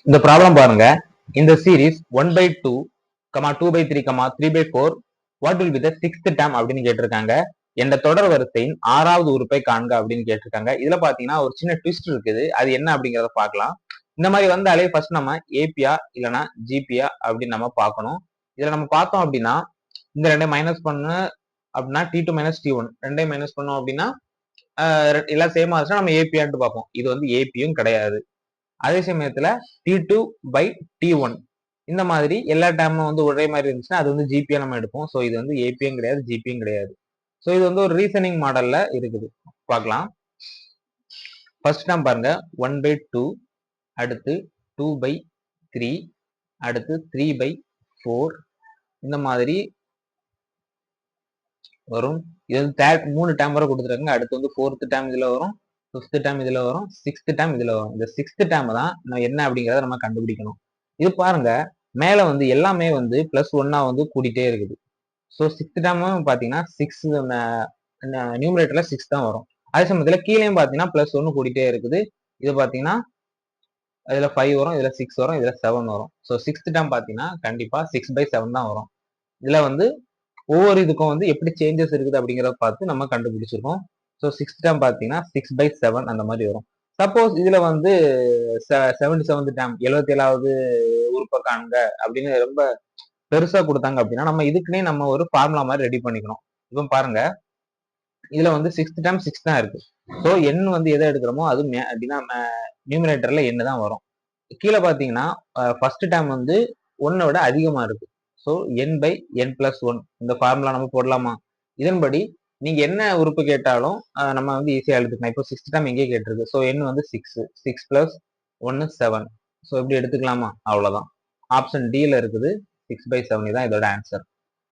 இந்த ப்ராப்ளம் பாருங்க. இந்த series 1/2, 2/3, 3/4 what will be the sixth term அப்படின்னு கேட்டிருக்காங்க. என்ற தொடர் வரிசையின் 6வது உறுப்பை காண்க அப்படின்னு கேட்டிருக்காங்க. இதுல பாத்தீங்கன்னா ஒரு சின்ன ட்விஸ்ட் இருக்குது. அது என்ன அப்படிங்கறத பார்க்கலாம். இந்த மாதிரி வந்தாலே ஃபர்ஸ்ட் நம்ம ஏபியா இல்லைன்னா ஜிபியா அப்படின்னு நம்ம பார்க்கணும். இதுல நம்ம பார்த்தோம் அப்படின்னா இந்த ரெண்டையும் மைனஸ் பண்ண அப்படின்னா T2 மைனஸ் T1 ரெண்டையும் மைனஸ் பண்ணோம் அப்படின்னா எல்லாம் சேமா இருந்துச்சுன்னா நம்ம ஏபியான்னு பார்ப்போம். இது வந்து ஏபியும் கிடையாது. அதே சமயத்துல T2/T1 இந்த மாதிரி எல்லா டேமும் வந்து ஒரே மாதிரி இருந்துச்சுன்னா அது வந்து ஜிபியா நம்ம எடுப்போம். ஸோ இது வந்து ஏபியும் கிடையாது, ஜிபியும் கிடையாது. ஸோ இது வந்து ஒரு ரீசனிங் மாடல்ல இருக்குது. பார்க்கலாம். ஃபர்ஸ்ட் டேம் பாருங்க 1/2, அடுத்து 2/3, அடுத்து 3/4 இந்த மாதிரி வரும். இது வந்து 3 டேம் வரை கொடுத்துருக்காங்க. அடுத்து வந்து 4th டேம் இதுல வரும், 5th டேம் இதுல வரும், 6th டேம் இதுல வரும். இந்த 6th டேம் தான் நம்ம என்ன அப்படிங்கறத நம்ம கண்டுபிடிக்கணும். இது பாருங்க மேல வந்து எல்லாமே வந்து +1 வந்து கூட்டிட்டே இருக்குது. ஸோ 6th டேம் பாத்தீங்கன்னா 6 நியூமரேட்டர்ல 6 தான் வரும். அதே சமயத்துல கீழேயும் பாத்தீங்கன்னா +1 கூட்டிட்டே இருக்குது. இது பாத்தீங்கன்னா இதுல 5 வரும், இதுல 6 வரும், இதுல 7 வரும். ஸோ 6th டேம் பாத்தீங்கன்னா கண்டிப்பா 6/7 தான் வரும். இதுல வந்து ஒவ்வொரு இதுக்கும் வந்து எப்படி சேஞ்சஸ் இருக்குது அப்படிங்கிறத பார்த்து நம்ம கண்டுபிடிச்சிருக்கோம். ஸோ 6th டேம் பார்த்தீங்கன்னா 6/7 அந்த மாதிரி வரும். சப்போஸ் இதுல வந்து 77th டேம் 77வது உறுப்பை காண்க அப்படின்னு ரொம்ப பெருசா கொடுத்தாங்க அப்படின்னா நம்ம இதுக்குன்னே நம்ம ஒரு ஃபார்முலா மாதிரி ரெடி பண்ணிக்கணும். இப்போ பாருங்க இதுல வந்து 6th டேம் 6 தான் இருக்கு. ஸோ எண் வந்து எதை எடுக்கிறோமோ அது அப்படின்னா நியூமரேட்டர்ல எண் தான் வரும். கீழே பாத்தீங்கன்னா ஃபர்ஸ்ட் டேம் வந்து 1 விட அதிகமா இருக்கு. ஸோ n/n+1 இந்த ஃபார்முலா நம்ம போடலாமா? இதன்படி நீங்க என்ன உறுப்பு கேட்டாலும் நம்ம வந்து ஈஸியா எழுதுக்கலாம். இப்போ 6th டேம் எங்கே கேட்டிருக்கு. ஸோ n வந்து 6, 6 + 1 7. ஸோ இப்படி எடுத்துக்கலாமா? அவ்வளவுதான். ஆப்ஷன் டில இருக்குது 6/7 தான் இதோட ஆன்சர்.